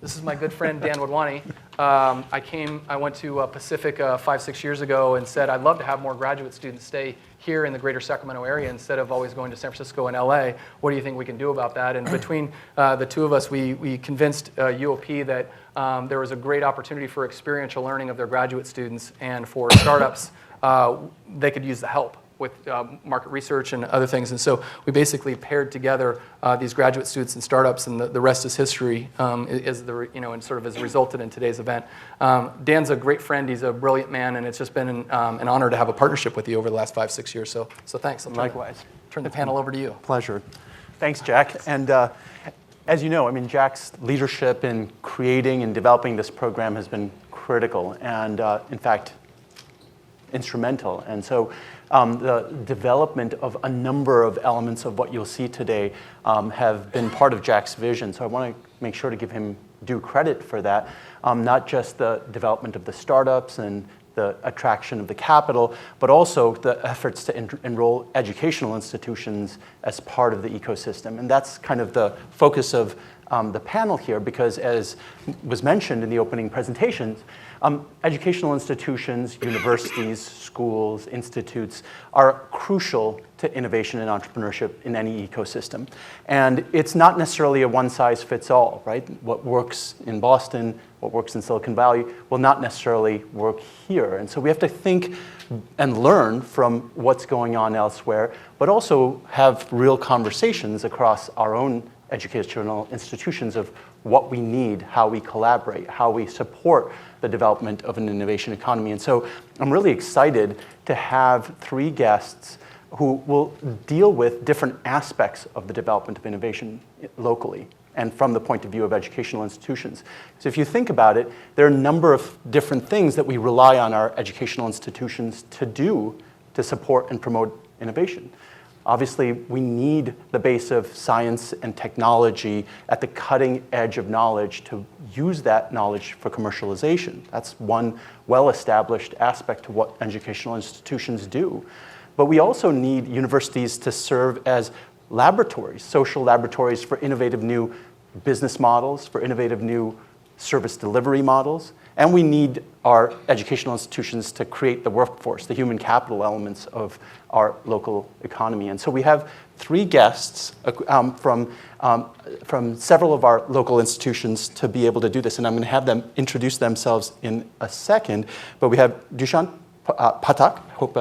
This is my good friend, Dan Wadhwani. I went to Pacific 5-6 years ago and said, I'd love to have more graduate students stay here in the greater Sacramento area instead of always going to San Francisco and LA. What do you think we can do about that? And between the two of us, we convinced UOP that there was a great opportunity for experiential learning of their graduate students, and for startups, they could use the help with market research and other things. And so we basically paired together these graduate students and startups, and the rest is history, and sort of has resulted in today's event. Dan's a great friend. He's a brilliant man, and it's just been an honor to have a partnership with you over the last 5-6 years. So thanks. Likewise. Turn the panel over to you. Pleasure. Thanks, Jack. And as you know, Jack's leadership in creating and developing this program has been critical and, in fact, instrumental. And so the development of a number of elements of what you'll see today have been part of Jack's vision. So I want to make sure to give him due credit for that. Not just the development of the startups and the attraction of the capital, but also the efforts to enroll educational institutions as part of the ecosystem. And that's kind of the focus of the panel here, because as was mentioned in the opening presentations, educational institutions, universities, schools, institutes are crucial to innovation and entrepreneurship in any ecosystem. And it's not necessarily a one-size-fits-all, right? What works in Boston, what works in Silicon Valley will not necessarily work here. And so we have to think and learn from what's going on elsewhere, but also have real conversations across our own educational institutions of what we need, how we collaborate, how we support the development of an innovation economy. And so I'm really excited to have 3 guests who will deal with different aspects of the development of innovation locally and from the point of view of educational institutions. So if you think about it, there are a number of different things that we rely on our educational institutions to do to support and promote innovation. Obviously, we need the base of science and technology at the cutting edge of knowledge to use that knowledge for commercialization. That's one well-established aspect of what educational institutions do. But we also need universities to serve as laboratories, social laboratories for innovative new business models, for innovative new service delivery models. And we need our educational institutions to create the workforce, the human capital elements of our local economy. And so we have 3 guests from several of our local institutions to be able to do this. And I'm going to have them introduce themselves in a second. But we have Dushyant Pathak, I hope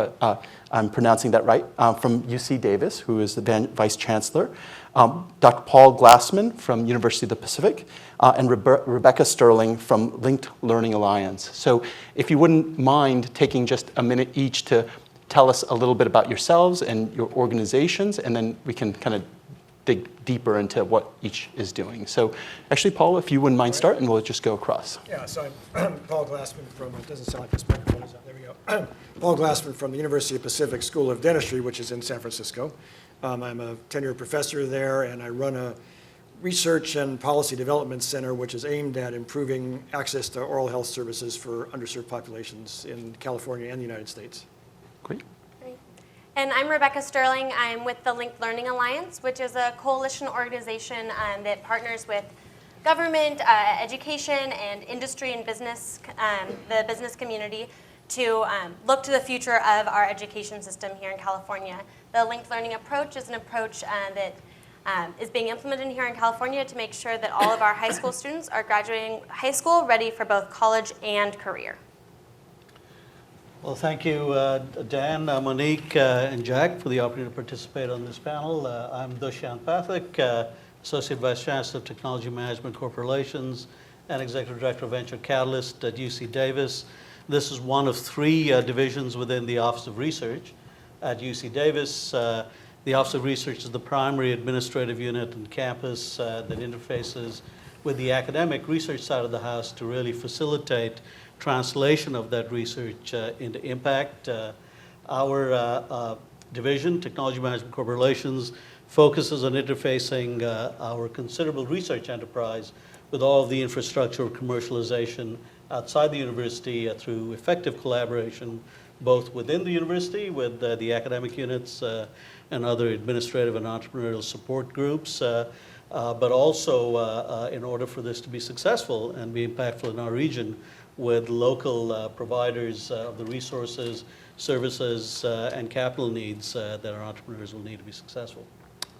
I'm pronouncing that right, from UC Davis, who is the Vice Chancellor. Dr. Paul Glassman from University of the Pacific, and Rebecca Sterling from Linked Learning Alliance. So if you wouldn't mind taking just a minute each to tell us a little bit about yourselves and your organizations, and then we can kind of dig deeper into what each is doing. So actually, Paul, if you wouldn't mind starting, we'll just go across. Yeah, so I'm Paul Glassman from, it doesn't sound like this microphone is on, there we go. Paul Glassman from the University of Pacific School of Dentistry, which is in San Francisco. I'm a tenured professor there, and I run a research and policy development center, which is aimed at improving access to oral health services for underserved populations in California and the United States. Great. And I'm Rebecca Sterling. I'm with the Linked Learning Alliance, which is a coalition organization that partners with government, education, and industry and business, the business community, to look to the future of our education system here in California. The linked learning approach is an approach that is being implemented here in California to make sure that all of our high school students are graduating high school ready for both college and career. Well, thank you, Dan, Monique, and Jack, for the opportunity to participate on this panel. I'm Dushyant Pathak, Associate Vice Chancellor of Technology Management Corporate Relations and Executive Director of Venture Catalyst at UC Davis. This is one of 3 divisions within the Office of Research at UC Davis. The Office of Research is the primary administrative unit on campus that interfaces with the academic research side of the house to really facilitate translation of that research into impact. Our division, Technology Management Corporate Relations, focuses on interfacing our considerable research enterprise with all of the infrastructure of commercialization outside the university through effective collaboration, both within the university with the academic units and other administrative and entrepreneurial support groups. but also in order for this to be successful and be impactful in our region with local providers of the resources, services, and capital needs that our entrepreneurs will need to be successful.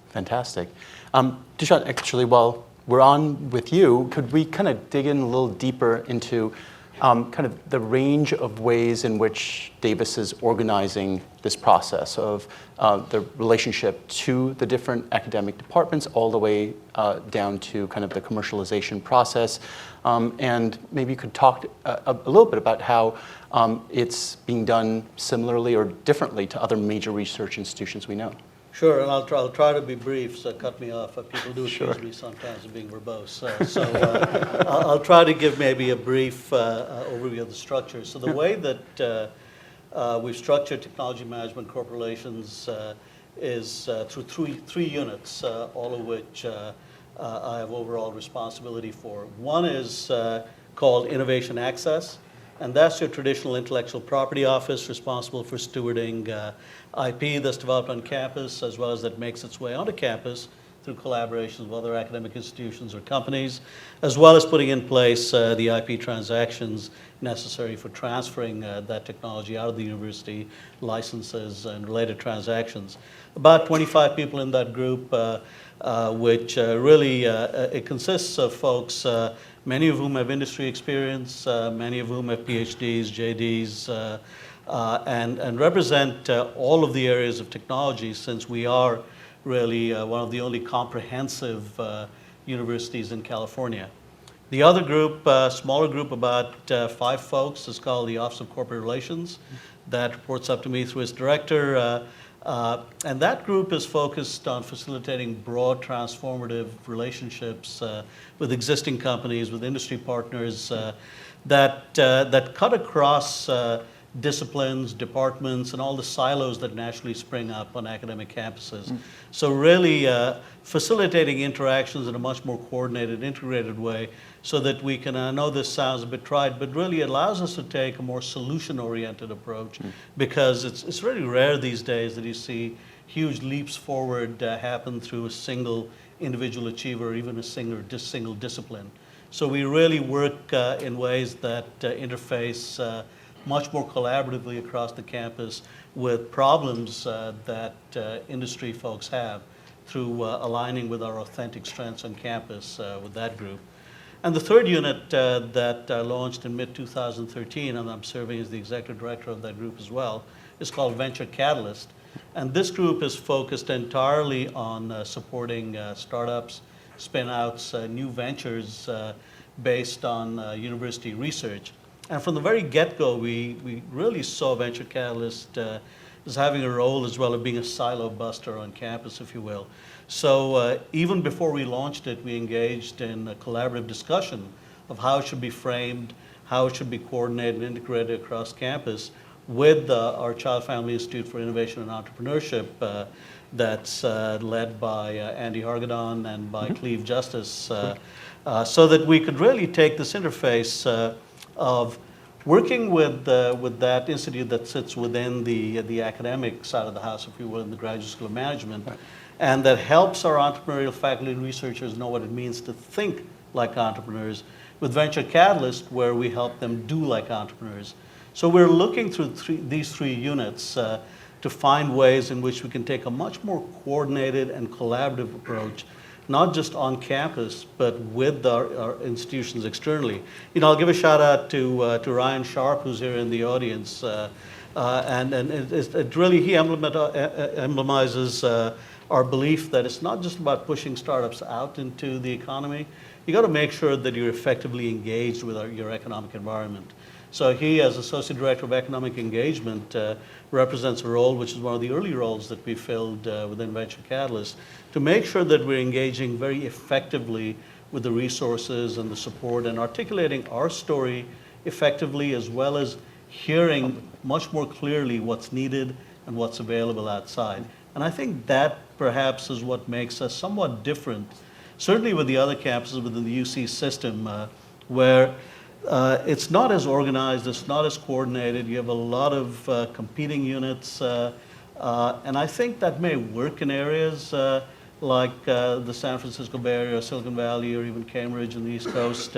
Fantastic. Dushyant, actually, while we're on with you, could we kind of dig in a little deeper into kind of the range of ways in which Davis is organizing this process of the relationship to the different academic departments all the way down to kind of the commercialization process? And maybe you could talk a little bit about how it's being done similarly or differently to other major research institutions we know. Sure, and I'll try to be brief, so cut me off. People do Sure. accuse me sometimes of being verbose. I'll try to give maybe a brief overview of the structure. So the way that we've structured technology management corporate relations is through three units, all of which I have overall responsibility for. One is called Innovation Access, and that's your traditional intellectual property office responsible for stewarding IP that's developed on campus, as well as that makes its way onto campus through collaborations with other academic institutions or companies, as well as putting in place the IP transactions necessary for transferring that technology out of the university, licenses and related transactions. About 25 people in that group, which really it consists of folks, many of whom have industry experience, many of whom have PhDs, JDs, and represent all of the areas of technology, since we are really one of the only comprehensive universities in California. The other group, smaller group, about 5 folks, is called the Office of Corporate Relations. That reports up to me through its director. And that group is focused on facilitating broad transformative relationships with existing companies, with industry partners that cut across disciplines, departments, and all the silos that naturally spring up on academic campuses. So really facilitating interactions in a much more coordinated, integrated way so that we can, I know this sounds a bit trite, but really allows us to take a more solution-oriented approach because it's really rare these days that you see huge leaps forward happen through a single individual achiever or even a single discipline. So we really work in ways that interface much more collaboratively across the campus with problems that industry folks have through aligning with our authentic strengths on campus with that group. And the third unit that launched in mid-2013, and I'm serving as the executive director of that group as well, is called Venture Catalyst. And this group is focused entirely on supporting startups, spin-outs, new ventures based on university research. And from the very get-go, we really saw Venture Catalyst as having a role as well as being a silo buster on campus, if you will. So even before we launched it, we engaged in a collaborative discussion of how it should be framed, how it should be coordinated and integrated across campus with our Child Family Institute for Innovation and Entrepreneurship that's led by Andy Hargadon and by Cleve Justice, so that we could really take this interface of working with that institute that sits within the academic side of the house, if you will, in the Graduate School of Management, and that helps our entrepreneurial faculty and researchers know what it means to think like entrepreneurs, with Venture Catalyst, where we help them do like entrepreneurs. So we're looking through these three units to find ways in which we can take a much more coordinated and collaborative approach, not just on campus, but with our institutions externally. You know, I'll give a shout out to Ryan Sharp, who's here in the audience, and it really, he emblemizes our belief that it's not just about pushing startups out into the economy. You got to make sure that you're effectively engaged with your economic environment. So he, as Associate Director of Economic Engagement, represents a role which is one of the early roles that we filled within Venture Catalyst, to make sure that we're engaging very effectively with the resources and the support and articulating our story effectively, as well as hearing much more clearly what's needed and what's available outside. And I think that perhaps is what makes us somewhat different, certainly with the other campuses within the UC system, where it's not as organized, it's not as coordinated. You have a lot of competing units, and I think that may work in areas like the San Francisco Bay Area, Silicon Valley, or even Cambridge on the East Coast,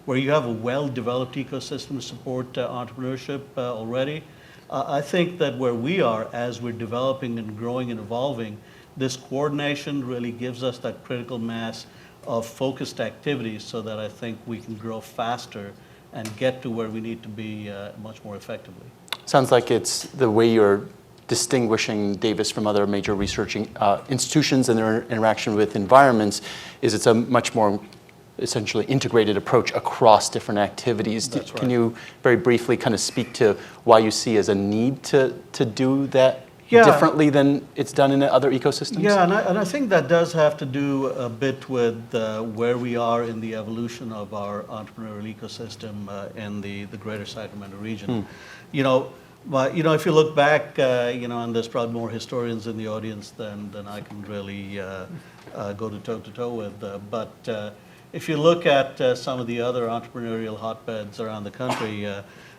where you have a well-developed ecosystem to support entrepreneurship already. I think that where we are, as we're developing and growing and evolving, this coordination really gives us that critical mass of focused activities so that I think we can grow faster and get to where we need to be much more effectively. Sounds like it's the way you're distinguishing Davis from other major researching institutions and their interaction with environments is it's a much more essentially integrated approach across different activities. That's right. Can you very briefly kind of speak to why you see as a need to do that differently than it's done in other ecosystems? Yeah, and I think that does have to do a bit with where we are in the evolution of our entrepreneurial ecosystem in the greater Sacramento region. But if you look back, and there's probably more historians in the audience than I can really go to toe-to-toe with. But if you look at some of the other entrepreneurial hotbeds around the country,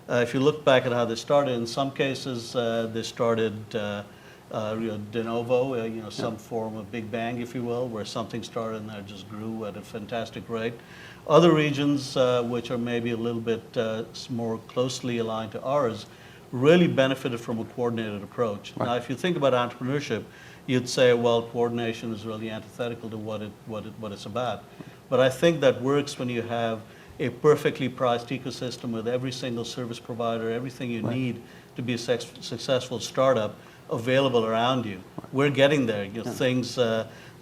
if you look back at how they started, in some cases they started de novo, some form of big bang, if you will, where something started and that just grew at a fantastic rate. Other regions, which are maybe a little bit more closely aligned to ours, really benefited from a coordinated approach. Right. Now, if you think about entrepreneurship, you'd say, well, coordination is really antithetical to what it's about. But I think that works when you have a perfectly priced ecosystem with every single service provider, everything you need to be a successful startup available around you. We're getting there. Things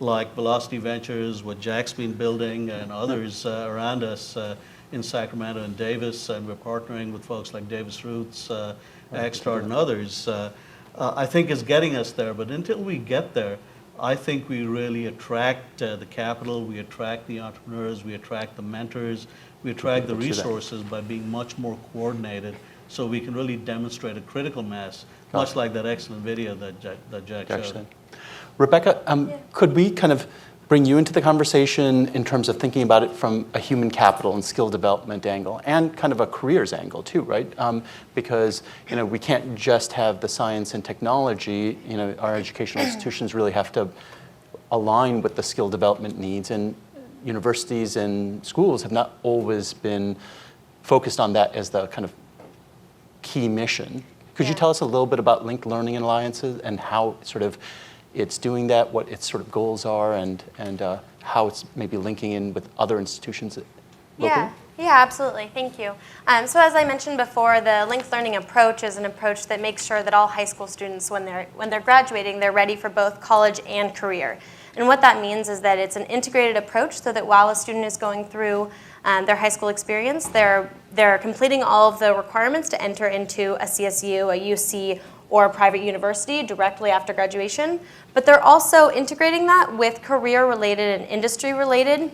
like Velocity Ventures, what Jack's been building, and others around us in Sacramento and Davis, and we're partnering with folks like Davis Roots, Xstart, and others. I think is getting us there. But until we get there, I think we really attract the capital, we attract the entrepreneurs, we attract the mentors, we attract the resources by being much more coordinated so we can really demonstrate a critical mass, much like that excellent video that Jack showed. Rebecca, could we kind of bring you into the conversation in terms of thinking about it from a human capital and skill development angle and kind of a careers angle too, right? Because we can't just have the science and technology. Our educational institutions really have to align with the skill development needs, and universities and schools have not always been focused on that as the kind of key mission. Could you tell us a little bit about Linked Learning Alliances and how it's doing that, what its sort of goals are, and how it's maybe linking in with other institutions locally? Yeah, absolutely. Thank you. So as I mentioned before, the linked learning approach is an approach that makes sure that all high school students, when they're graduating, they're ready for both college and career. And what that means is that it's an integrated approach so that while a student is going through their high school experience, they're completing all of the requirements to enter into a CSU, a UC, or a private university directly after graduation. But they're also integrating that with career-related and industry-related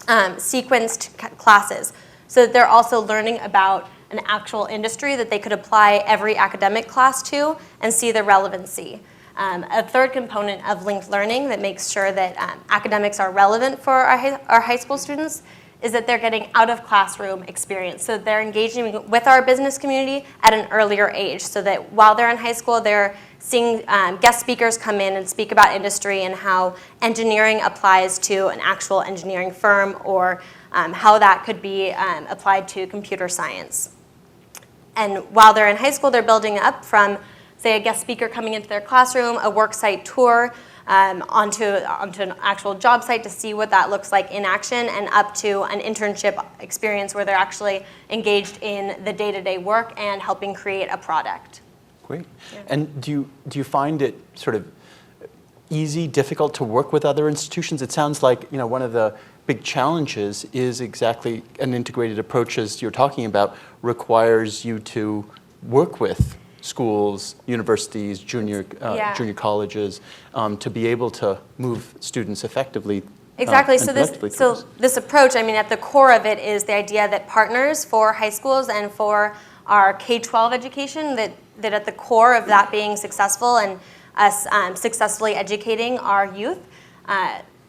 sequenced classes, so that they're also learning about an actual industry that they could apply every academic class to and see the relevancy. A third component of linked learning that makes sure that academics are relevant for our high school students is that they're getting out of classroom experience. So they're engaging with our business community at an earlier age, so that while they're in high school, they're seeing guest speakers come in and speak about industry and how engineering applies to an actual engineering firm, or how that could be applied to computer science. And while they're in high school, they're building up from, say, a guest speaker coming into their classroom, a work site tour, onto an actual job site to see what that looks like in action, and up to an internship experience where they're actually engaged in the day-to-day work and helping create a product. Great. Yeah. And do you find it sort of easy, difficult to work with other institutions? It sounds like one of the big challenges is exactly an integrated approach, as you're talking about, requires you to work with schools, universities, junior colleges, to be able to move students effectively. Exactly. So this approach, at the core of it is the idea that partners for high schools and for our K-12 education, that at the core of that being successful and us successfully educating our youth,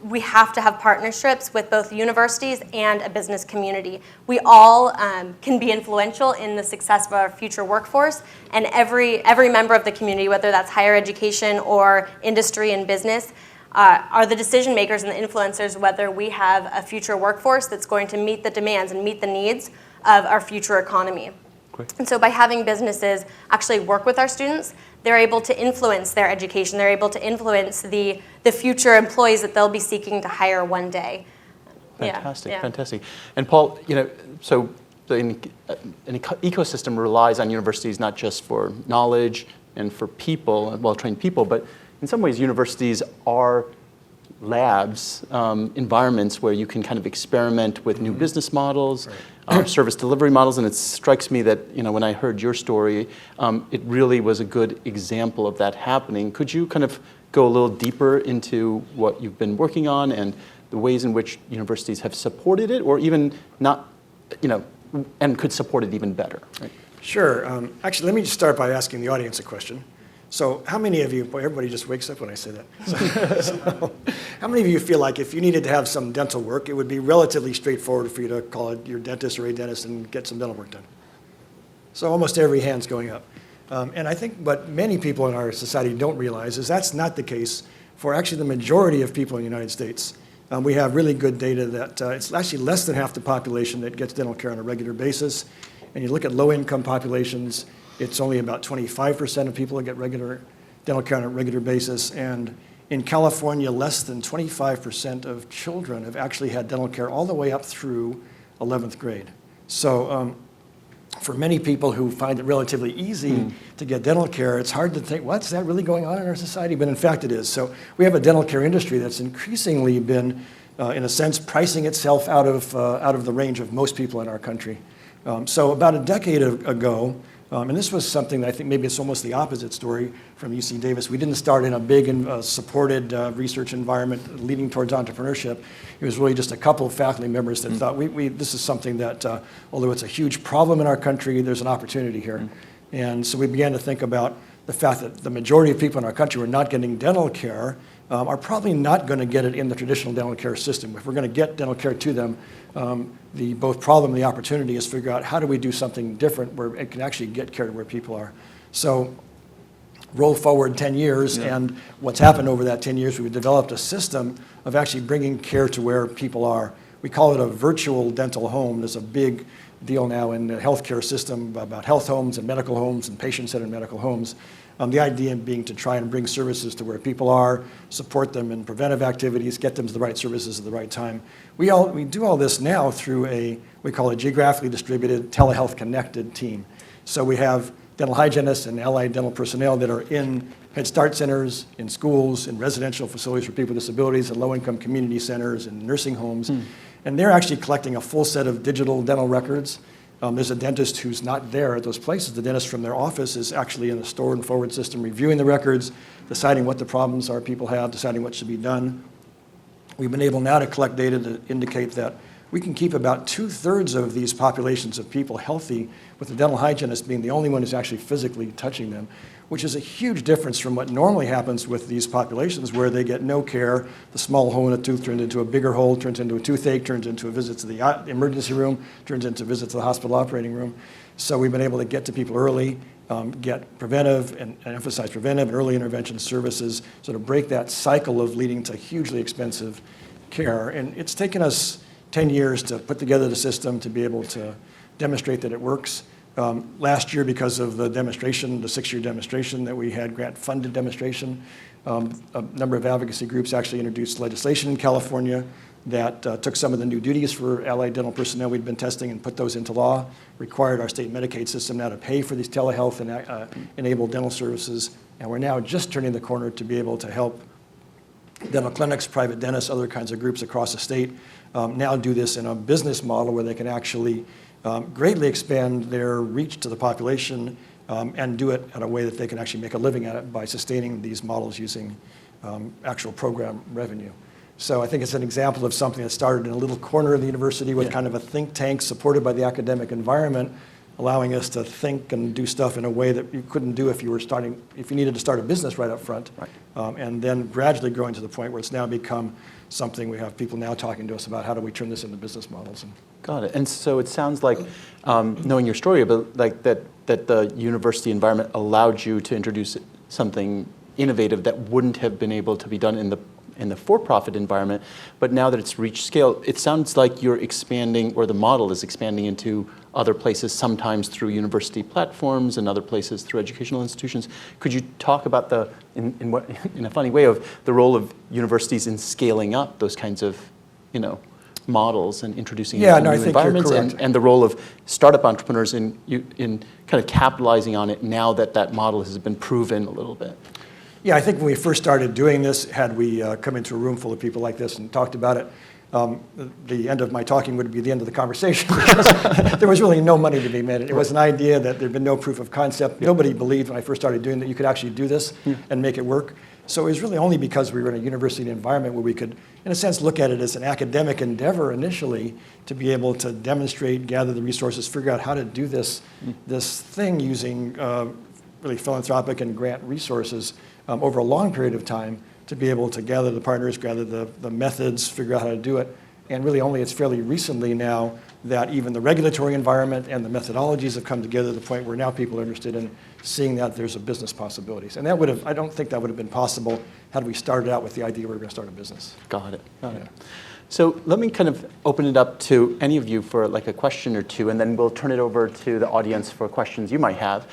we have to have partnerships with both universities and a business community. We all can be influential in the success of our future workforce, and every member of the community, whether that's higher education or industry and business, are the decision makers and the influencers whether we have a future workforce that's going to meet the demands and meet the needs of our future economy. Great. And so by having businesses actually work with our students, they're able to influence their education. They're able to influence the future employees that they'll be seeking to hire one day. Fantastic, Yeah. fantastic. And Paul, so an ecosystem relies on universities not just for knowledge and for people, well-trained people, but in some ways universities are labs, environments where you can kind of experiment with new business models, service delivery models, and it strikes me that when I heard your story, it really was a good example of that happening. Could you kind of go a little deeper into what you've been working on and the ways in which universities have supported it, or even not, and could support it even better? Right? Sure. Actually, let me just start by asking the audience a question. So how many of you, boy, everybody just wakes up when I say that. So how many of you feel like if you needed to have some dental work, it would be relatively straightforward for you to call it your dentist or a dentist and get some dental work done? So almost every hand's going up. And I think what many people in our society don't realize is that's not the case for actually the majority of people in the United States. We have really good data that it's actually less than half the population that gets dental care on a regular basis. And you look at low-income populations, it's only about 25% of people that get regular dental care on a regular basis. And in California, less than 25% of children have actually had dental care all the way up through 11th grade. So for many people who find it relatively easy to get dental care, it's hard to think, what's that really going on in our society? But in fact, it is. So we have a dental care industry that's increasingly been, in a sense, pricing itself out of the range of most people in our country. So about a decade ago, and this was something that I think maybe it's almost the opposite story from UC Davis. We didn't start in a big and supported research environment leading towards entrepreneurship. It was really just a couple of faculty members that thought, this is something that, although it's a huge problem in our country, there's an opportunity here. And so we began to think about the fact that the majority of people in our country who are not getting dental care are probably not going to get it in the traditional dental care system. If we're going to get dental care to them, the both problem and the opportunity is figure out how do we do something different where it can actually get care to where people are. So roll forward 10 years, and what's happened over that 10 years, we've developed a system of actually bringing care to where people are. We call it a virtual dental home. There's a big deal now in the healthcare system about health homes and medical homes and patient-centered medical homes. The idea being to try and bring services to where people are, support them in preventive activities, get them to the right services at the right time. We do all this now through we call a geographically distributed telehealth connected team. So we have dental hygienists and allied dental personnel that are in Head Start centers, in schools, in residential facilities for people with disabilities, and low-income community centers and nursing homes. And they're actually collecting a full set of digital dental records. There's a dentist who's not there at those places. The dentist from their office is actually in the store and forward system reviewing the records, deciding what the problems are people have, deciding what should be done. We've been able now to collect data to indicate that we can keep about 2/3 of these populations of people healthy, with the dental hygienist being the only one who's actually physically touching them, which is a huge difference from what normally happens with these populations where they get no care. The small hole in a tooth turns into a bigger hole, turns into a toothache, turns into a visit to the emergency room, turns into a visit to the hospital operating room. So we've been able to get to people early, get preventive and emphasize preventive and early intervention services, sort of break that cycle of leading to hugely expensive care. And it's taken us 10 years to put together the system to be able to demonstrate that it works. Last year, because of the demonstration, the 6-year demonstration that we had, grant-funded demonstration, a number of advocacy groups actually introduced legislation in California that took some of the new duties for allied dental personnel we'd been testing and put those into law, required our state Medicaid system now to pay for these telehealth and enabled dental services. And we're now just turning the corner to be able to help dental clinics, private dentists, other kinds of groups across the state now do this in a business model where they can actually greatly expand their reach to the population and do it in a way that they can actually make a living at it by sustaining these models using actual program revenue. So I think it's an example of something that started in a little corner of the university with kind of a think tank supported by the academic environment, allowing us to think and do stuff in a way that you couldn't do if you needed to start a business right up front. Right. And then gradually growing to the point where it's now become something we have people now talking to us about how do we turn this into business models. Got it. And so it sounds like, knowing your story, but like that the university environment allowed you to introduce something innovative that wouldn't have been able to be done in in the for-profit environment. But now that it's reached scale, it sounds like you're expanding, or the model is expanding into other places, sometimes through university platforms and other places through educational institutions. Could you talk about in a funny way, of the role of universities in scaling up those kinds of, models and introducing Yeah, into no, I new think you're environments, correct. and the role of startup entrepreneurs in kind of capitalizing on it now that that model has been proven a little bit? Yeah, I think when we first started doing this, had we come into a room full of people like this and talked about it, the end of my talking would be the end of the conversation because there was really no money to be made. It was an idea that there'd been no proof of concept. Nobody believed when I first started doing that you could actually do this and make it work. So it was really only because we were in a university environment where we could, in a sense, look at it as an academic endeavor initially to be able to demonstrate, gather the resources, figure out how to do this thing using really philanthropic and grant resources over a long period of time, to be able to gather the partners, gather the methods, figure out how to do it. And really only it's fairly recently now that even the regulatory environment and the methodologies have come together to the point where now people are interested in seeing that there's a business possibilities. And I don't think that would have been possible had we started out with the idea we were going to start a business. Got it. So let me kind of open it up to any of you for like a question or two, and then we'll turn it over to the audience for questions you might have.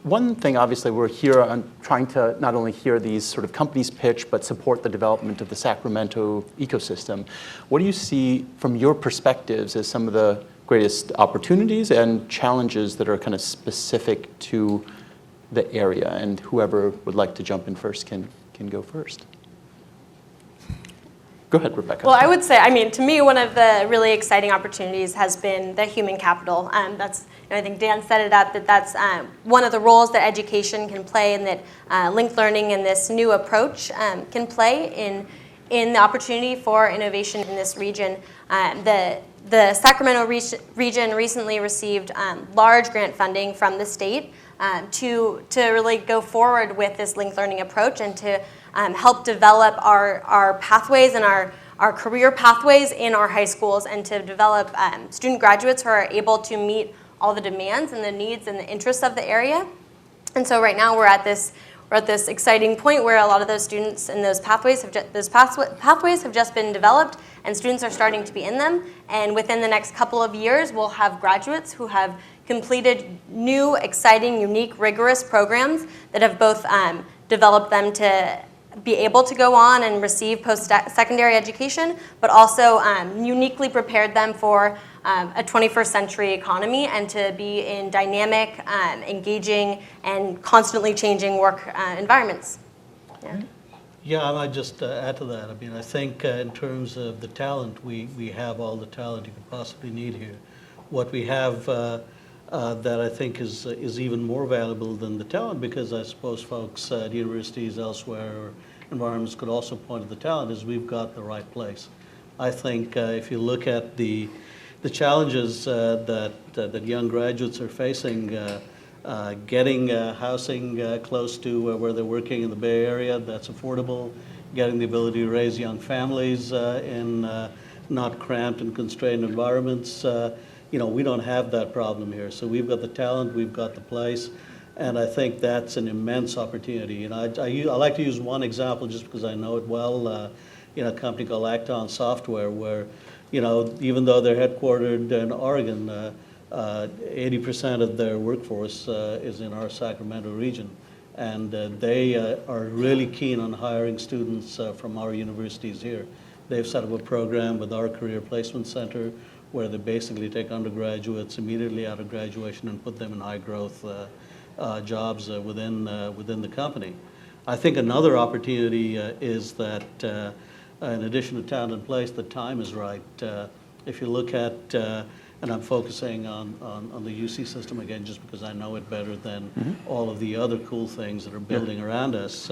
One thing, obviously, we're here on trying to not only hear these sort of companies pitch, but support the development of the Sacramento ecosystem. What do you see from your perspectives as some of the greatest opportunities and challenges that are kind of specific to the area? And whoever would like to jump in first can go first. Go ahead, Rebecca. Well, I would say, to me, one of the really exciting opportunities has been the human capital. I think Dan set it up that's one of the roles that education can play, and that linked learning and this new approach can play in the opportunity for innovation in this region. The Sacramento region recently received large grant funding from the state to really go forward with this linked learning approach and to help develop our pathways and our career pathways in our high schools, and to develop student graduates who are able to meet all the demands and the needs and the interests of the area. And so right now we're at this exciting point where a lot of those students and those pathways have just been developed, and students are starting to be in them. And within the next couple of years, we'll have graduates who have completed new, exciting, unique, rigorous programs that have both developed them to be able to go on and receive post-secondary education, but also uniquely prepared them for a 21st century economy and to be in dynamic, engaging, and constantly changing work environments. Yeah, I might just add to that. I think in terms of the talent, we have all the talent you could possibly need here. What we have that I think is even more valuable than the talent, because I suppose folks at universities elsewhere or environments could also point to the talent, is we've got the right place. I think if you look at the challenges that young graduates are facing, getting housing close to where they're working in the Bay Area that's affordable, getting the ability to raise young families in not cramped and constrained environments. We don't have that problem here. So we've got the talent, we've got the place, and I think that's an immense opportunity. I like to use one example just because I know it well. A company called Acton Software, where even though they're headquartered in Oregon, 80% of their workforce is in our Sacramento region. And they are really keen on hiring students from our universities here. They've set up a program with our Career Placement Center where they basically take undergraduates immediately out of graduation and put them in high growth jobs within the company. I think another opportunity is that in addition to talent and place, the time is right. If you look at, and I'm focusing on the UC system again just because I know it better than all of the other cool things that are building around us.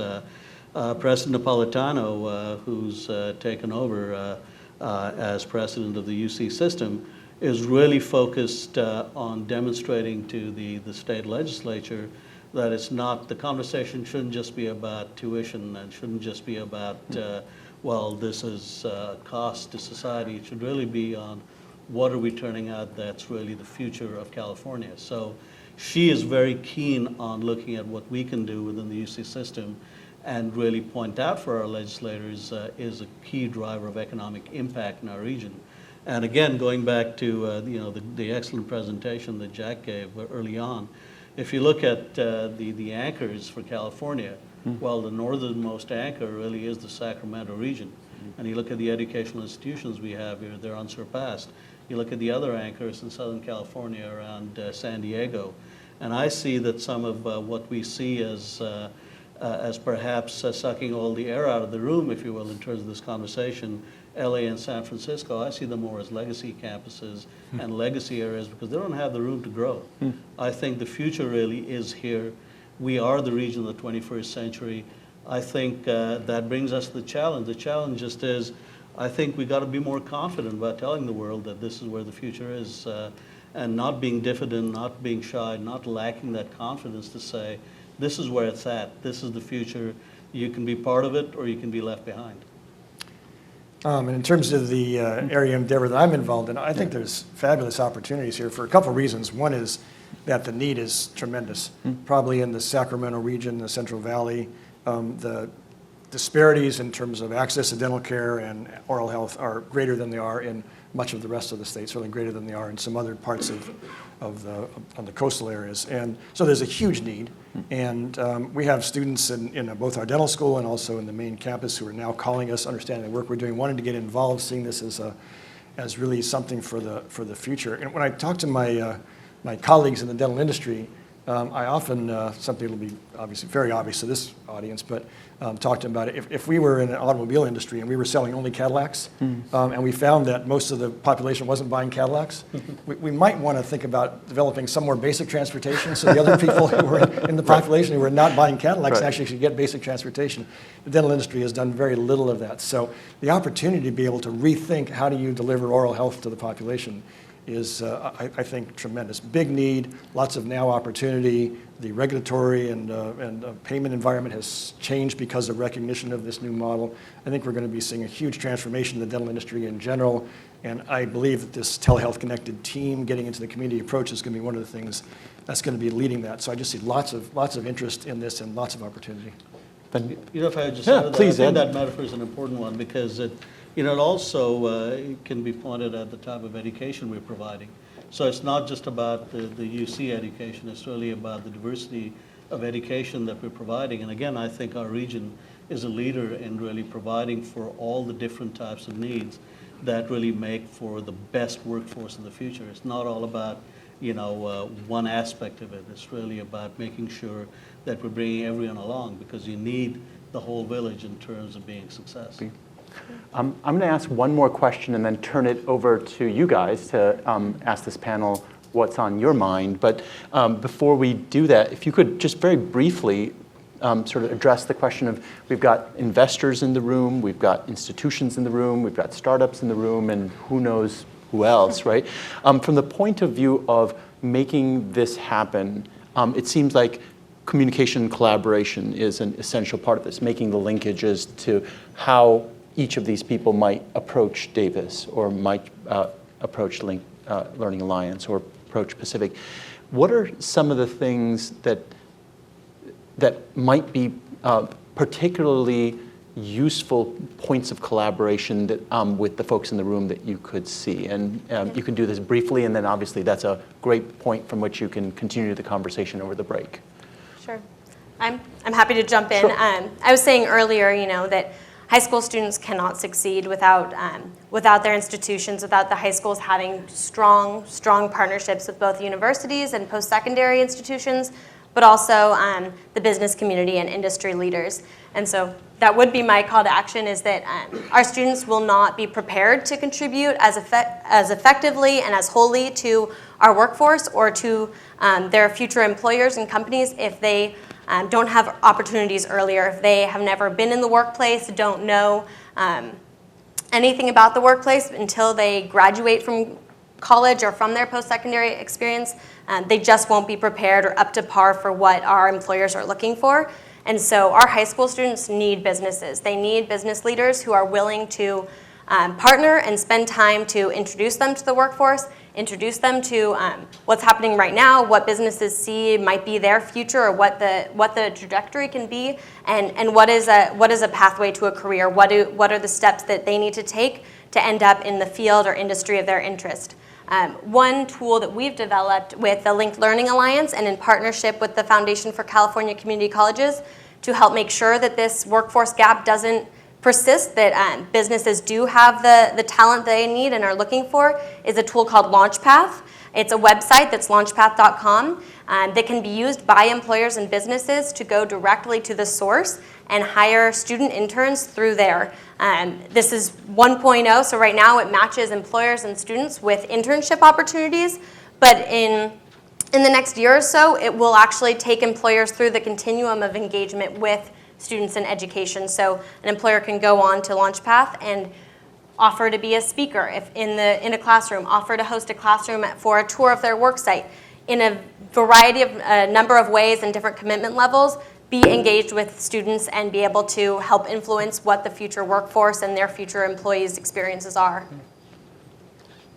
President Napolitano, who's taken over as president of the UC system, is really focused on demonstrating to the state legislature that it's not, the conversation shouldn't just be about tuition and shouldn't just be about, this is cost to society. It should really be on what are we turning out that's really the future of California. So she is very keen on looking at what we can do within the UC system and really point out for our legislators is a key driver of economic impact in our region. And again, going back to the excellent presentation that Jack gave early on, if you look at the anchors for California, well, the northernmost anchor really is the Sacramento region. And you look at the educational institutions we have here, they're unsurpassed. You look at the other anchors in Southern California around San Diego, and I see that some of what we see as perhaps sucking all the air out of the room, if you will, in terms of this conversation, LA and San Francisco, I see them more as legacy campuses and legacy areas because they don't have the room to grow. I think the future really is here. We are the region of the 21st century. I think that brings us the challenge. The challenge just is, I think we got to be more confident about telling the world that this is where the future is, and not being diffident, not being shy, not lacking that confidence to say, this is where it's at, this is the future, you can be part of it or you can be left behind. And in terms of the area endeavor that I'm involved in, I think there's fabulous opportunities here for a couple of reasons. One is that the need is tremendous, probably in the Sacramento region, the Central Valley. The disparities in terms of access to dental care and oral health are greater than they are in much of the rest of the state, certainly greater than they are in some other parts of the coastal areas. And so there's a huge need. And we have students in both our dental school and also in the main campus who are now calling us, understanding the work we're doing, wanting to get involved, seeing this as really something for the future. And when I talk to my colleagues in the dental industry, I often, something that will be obviously very obvious to this audience, but talk to them about it. If we were in an automobile industry and we were selling only Cadillacs, and we found that most of the population wasn't buying Cadillacs, we might want to think about developing some more basic transportation so the other people who were in the population who were not buying Cadillacs actually should get basic transportation. The dental industry has done very little of that. So the opportunity to be able to rethink how do you deliver oral health to the population is, I think, tremendous. Big need, lots of now opportunity. The regulatory and payment environment has changed because of recognition of this new model. I think we're going to be seeing a huge transformation in the dental industry in general, and I believe that this telehealth connected team getting into the community approach is going to be one of the things that's going to be leading that. So I just see lots of interest in this and lots of opportunity. If I just Yeah, add to that, please, I think Ed. that metaphor is an important one because it also it can be pointed at the type of education we're providing. So it's not just about the UC education, it's really about the diversity of education that we're providing. And again, I think our region is a leader in really providing for all the different types of needs that really make for the best workforce in the future. It's not all about one aspect of it. It's really about making sure that we're bringing everyone along because you need the whole village in terms of being successful. I'm going to ask one more question and then turn it over to you guys to ask this panel what's on your mind. But before we do that, if you could just very briefly sort of address the question of we've got investors in the room, we've got institutions in the room, we've got startups in the room, and who knows who else, right? From the point of view of making this happen, it seems like communication and collaboration is an essential part of this, making the linkages to how each of these people might approach Davis or might approach Learning Alliance or approach Pacific. What are some of the things that might be particularly useful points of collaboration that, with the folks in the room that you could see? And you can do this briefly, and then obviously that's a great point from which you can continue the conversation over the break. Sure. I'm happy to jump in. Sure. I was saying earlier, that high school students cannot succeed without their institutions, without the high schools having strong partnerships with both universities and post-secondary institutions, but also the business community and industry leaders. And so that would be my call to action, is that our students will not be prepared to contribute as effectively and as wholly to our workforce or to their future employers and companies if they don't have opportunities earlier, if they have never been in the workplace, don't know anything about the workplace until they graduate from college or from their post-secondary experience. They just won't be prepared or up to par for what our employers are looking for. And so our high school students need businesses. They need business leaders who are willing to partner and spend time to introduce them to the workforce, introduce them to what's happening right now, what businesses see might be their future, or what the trajectory can be, and what is a pathway to a career. What are the steps that they need to take to end up in the field or industry of their interest. One tool that we've developed with the Linked Learning Alliance and in partnership with the Foundation for California Community Colleges to help make sure that this workforce gap doesn't persist, that businesses do have the talent they need and are looking for, is a tool called LaunchPath. It's a website that's launchpath.com that can be used by employers and businesses to go directly to the source and hire student interns through there. This is 1.0, so right now it matches employers and students with internship opportunities, but in the next year or so, it will actually take employers through the continuum of engagement with students in education. So an employer can go on to LaunchPath and offer to be a speaker if in a classroom, offer to host a classroom for a tour of their work site in a variety of number of ways and different commitment levels, be engaged with students and be able to help influence what the future workforce and their future employees' experiences are.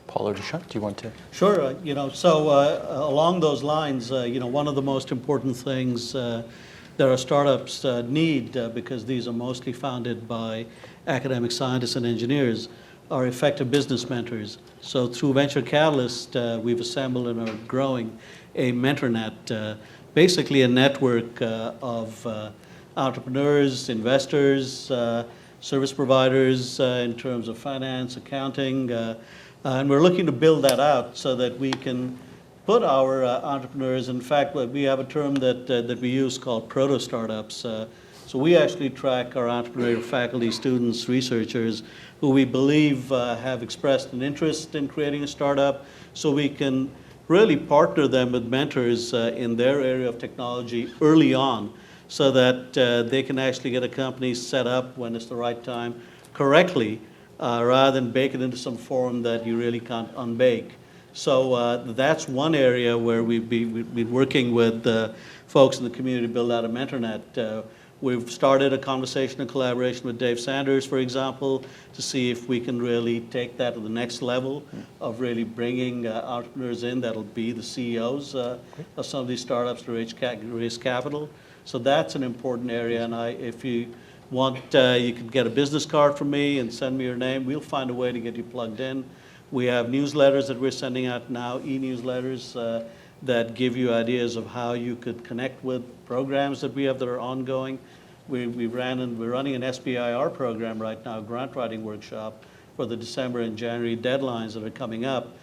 Paul or Dushyant, do you want to? Sure. So along those lines, one of the most important things that our startups need, because these are mostly founded by academic scientists and engineers, are effective business mentors. So through Venture Catalyst, we've assembled and are growing a MentorNet, basically a network of entrepreneurs, investors, service providers in terms of finance, accounting, and we're looking to build that out so that we can put our entrepreneurs, in fact, we have a term that we use called proto-startups. So we actually track our entrepreneurial faculty, students, researchers who we believe have expressed an interest in creating a startup, so we can really partner them with mentors in their area of technology early on so that they can actually get a company set up when it's the right time correctly, rather than bake it into some form that you really can't unbake. So that's one area where we've been working with folks in the community to build out a MentorNet. We've started a conversation and collaboration with Dave Sanders, for example, to see if we can really take that to the next level of really bringing entrepreneurs in that'll be the CEOs of some of these startups to raise capital. So that's an important area, and if you want, you can get a business card from me and send me your name. We'll find a way to get you plugged in. We have newsletters that we're sending out now, e-newsletters, that give you ideas of how you could connect with programs that we have that are ongoing. We're running an SBIR program right now, a grant writing workshop for the December and January deadlines that are coming up,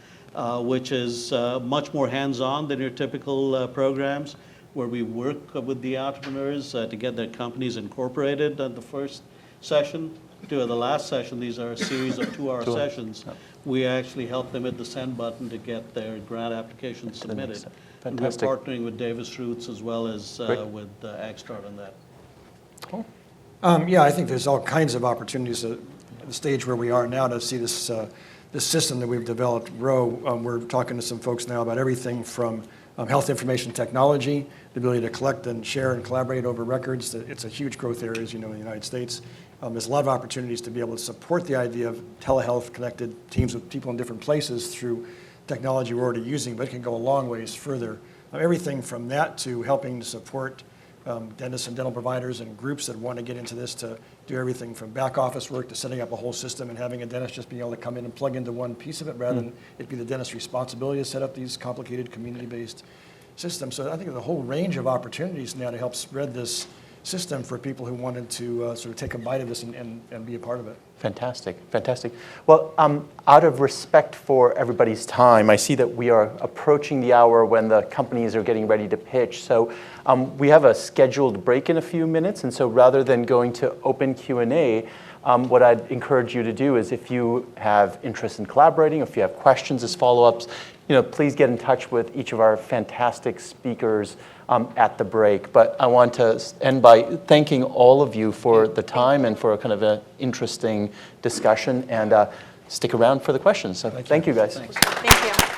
which is much more hands-on than your typical programs, where we work with the entrepreneurs to get their companies incorporated at the first session. To the last session, these are a series of 2-hour sessions. We actually help them hit the send button to get their grant application submitted. And we're partnering with Davis Roots as well as with AgStart on that. Cool. Yeah, I think there's all kinds of opportunities at the stage where we are now to see this system that we've developed grow. We're talking to some folks now about everything from health information technology, the ability to collect and share and collaborate over records. It's a huge growth area, as you know, in the United States. There's a lot of opportunities to be able to support the idea of telehealth, connected teams with people in different places through technology we're already using, but it can go a long ways further. Everything from that to helping to support dentists and dental providers and groups that want to get into this, to do everything from back office work to setting up a whole system and having a dentist just being able to come in and plug into one piece of it rather than it be the dentist's responsibility to set up these complicated community-based systems. So I think there's a whole range of opportunities now to help spread this system for people who wanted to sort of take a bite of this and be a part of it. Fantastic, fantastic. Well, out of respect for everybody's time, I see that we are approaching the hour when the companies are getting ready to pitch. So we have a scheduled break in a few minutes, and so rather than going to open Q&A, what I'd encourage you to do is, if you have interest in collaborating, if you have questions as follow-ups, please get in touch with each of our fantastic speakers at the break. But I want to end by thanking all of you for the time and for a kind of an interesting discussion, and stick around for the questions. So thank you guys. Thanks. Thank you.